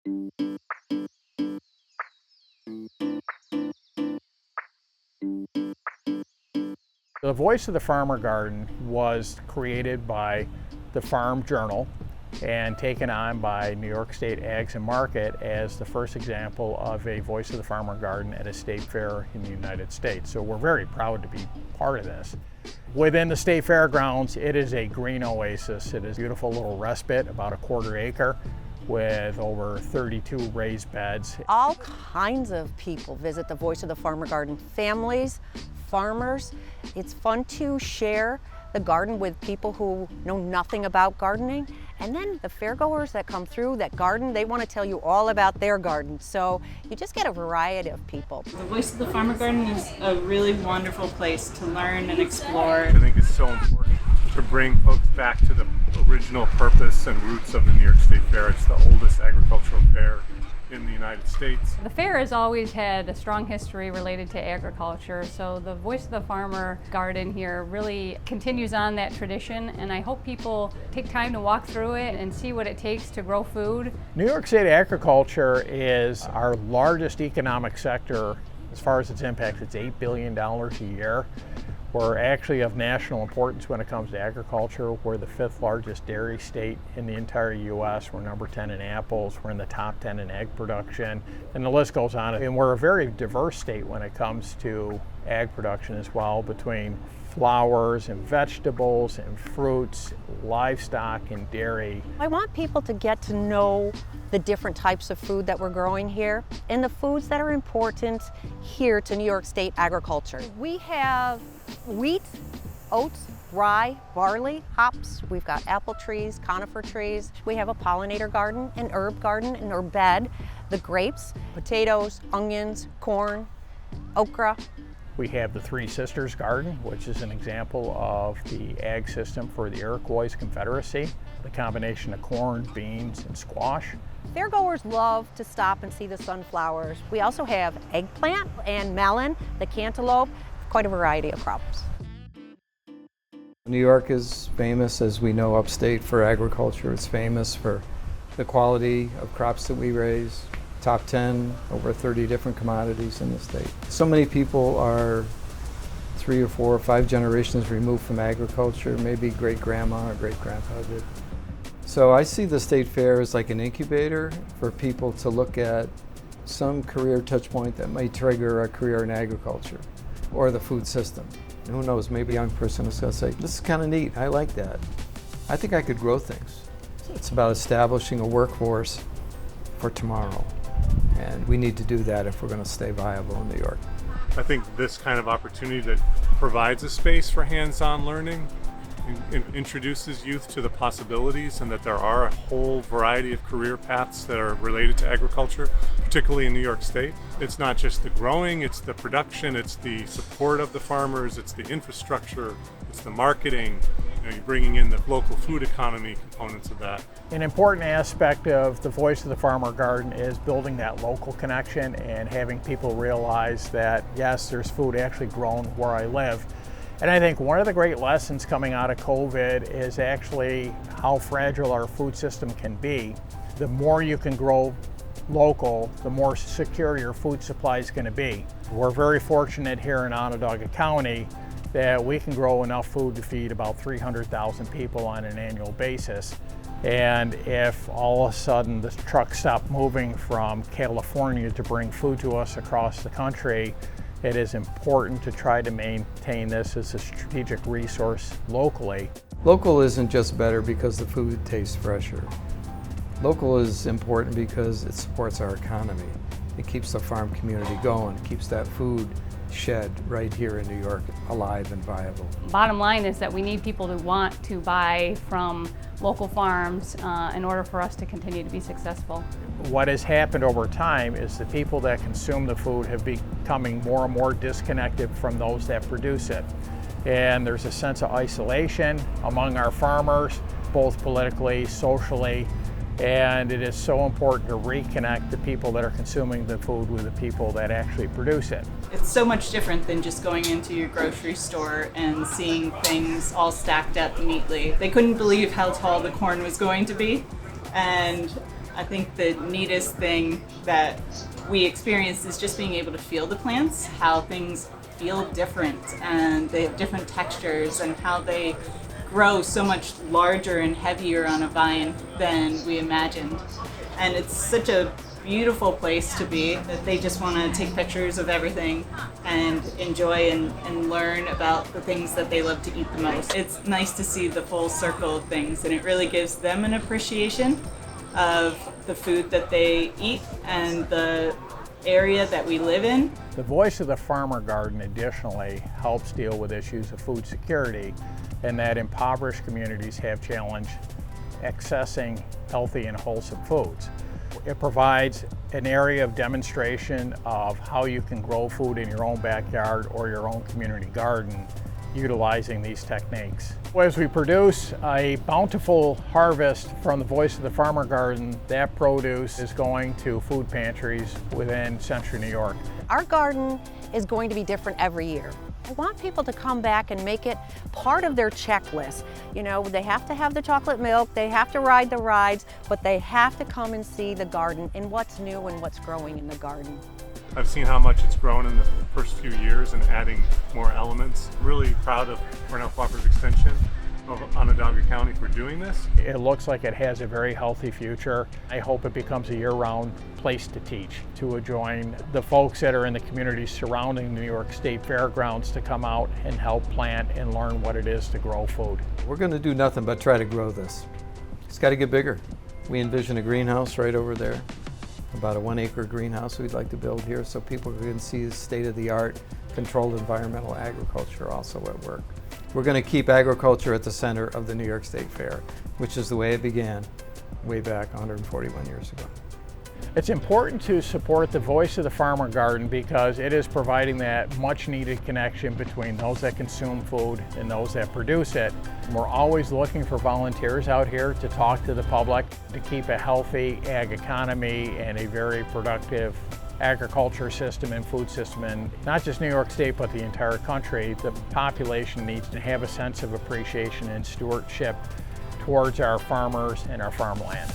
The Voice of the Farmer Garden was created by the Farm Journal and taken on by New York State Ags and Market as the first example of a Voice of the Farmer Garden at a state fair in the United States. So we're very proud to be part of this. Within the state fairgrounds, it is a green oasis. It is a beautiful little respite, about a 1/4 acre, with over 32 raised beds. All kinds of people visit the Voice of the Farmer Garden. Families, farmers. It's fun to share the garden with people who know nothing about gardening. And then the fairgoers that come through that garden, they want to tell you all about their garden. So you just get a variety of people. The Voice of the Farmer Garden is a really wonderful place to learn and explore. I think it's so important to bring folks back to the original purpose and roots of the New York State Fair. It's the oldest agricultural fair in the United States. The fair has always had a strong history related to agriculture, so the Voice of the Farmer Garden here really continues on that tradition, and I hope people take time to walk through it and see what it takes to grow food. New York State agriculture is our largest economic sector as far as its impact. It's $8 billion a year. We're actually of national importance when it comes to agriculture. We're the 5th largest dairy state in the entire U.S. We're number 10 in apples. We're in the top 10 in egg production, and the list goes on. And we're a very diverse state when it comes to ag production as well, between flowers and vegetables and fruits, livestock and dairy. I want people to get to know the different types of food that we're growing here and the foods that are important here to New York State agriculture. We have wheat, oats, rye, barley, hops. We've got apple trees, conifer trees. We have a pollinator garden, an herb bed, the grapes, potatoes, onions, corn, okra. We have the Three Sisters Garden, which is an example of the ag system for the Iroquois Confederacy, the combination of corn, beans, and squash. Fairgoers love to stop and see the sunflowers. We also have eggplant and melon, the cantaloupe, quite a variety of crops. New York is famous, as we know, upstate for agriculture. It's famous for the quality of crops that we raise. Top 10, over 30 different commodities in the state. So many people are 3 or 4 or 5 generations removed from agriculture, maybe great-grandma or great-grandpa did. So I see the state fair as like an incubator for people to look at some career touch point that might trigger a career in agriculture or the food system. And who knows, maybe a young person is going to say, this is kind of neat, I like that. I think I could grow things. It's about establishing a workforce for tomorrow. And we need to do that if we're going to stay viable in New York. I think this kind of opportunity that provides a space for hands-on learning introduces youth to the possibilities, and that there are a whole variety of career paths that are related to agriculture, particularly in New York State. It's not just the growing, it's the production, it's the support of the farmers, it's the infrastructure, it's the marketing. You're bringing in the local food economy components of that. An important aspect of the Voice of the Farmer Garden is building that local connection and having people realize that, yes, there's food actually grown where I live. And I think one of the great lessons coming out of COVID is actually how fragile our food system can be. The more you can grow local, the more secure your food supply is going to be. We're very fortunate here in Onondaga County that we can grow enough food to feed about 300,000 people on an annual basis. And if all of a sudden the trucks stop moving from California to bring food to us across the country, it is important to try to maintain this as a strategic resource locally. Local isn't just better because the food tastes fresher. Local is important because it supports our economy. It keeps the farm community going, it keeps that food shed right here in New York alive and viable. Bottom line is that we need people to want to buy from local farms in order for us to continue to be successful. What has happened over time is the people that consume the food have becoming more and more disconnected from those that produce it. And there's a sense of isolation among our farmers, both politically, socially, and it is so important to reconnect the people that are consuming the food with the people that actually produce it. It's so much different than just going into your grocery store and seeing things all stacked up neatly. They couldn't believe how tall the corn was going to be, and I think the neatest thing that we experienced is just being able to feel the plants, how things feel different and they have different textures and how they grow so much larger and heavier on a vine than we imagined. And it's such a beautiful place to be that they just want to take pictures of everything and enjoy and learn about the things that they love to eat the most. It's nice to see the full circle of things, and it really gives them an appreciation of the food that they eat and the area that we live in. The Voice of the Farmer Garden additionally helps deal with issues of food security, and that impoverished communities have challenged accessing healthy and wholesome foods. It provides an area of demonstration of how you can grow food in your own backyard or your own community garden utilizing these techniques. As we produce a bountiful harvest from the Voice of the Farmer Garden, that produce is going to food pantries within Central New York. Our garden is going to be different every year. I want people to come back and make it part of their checklist. You know, they have to have the chocolate milk, they have to ride the rides, but they have to come and see the garden and what's new and what's growing in the garden. I've seen how much it's grown in the first few years and adding more elements. Really proud of Cornell Cooperative Extension of Onondaga County for doing this. It looks like it has a very healthy future. I hope it becomes a year-round place to teach, to join the folks that are in the communities surrounding the New York State Fairgrounds to come out and help plant and learn what it is to grow food. We're going to do nothing but try to grow this. It's got to get bigger. We envision a greenhouse right over there, about a 1-acre greenhouse we'd like to build here so people can see the state-of-the-art controlled environmental agriculture also at work. We're going to keep agriculture at the center of the New York State Fair, which is the way it began way back 141 years ago. It's important to support the Voice of the Farmer Garden because it is providing that much needed connection between those that consume food and those that produce it. We're always looking for volunteers out here to talk to the public, to keep a healthy ag economy and a very productive agriculture system and food system in not just New York State but the entire country. The population needs to have a sense of appreciation and stewardship towards our farmers and our farmland.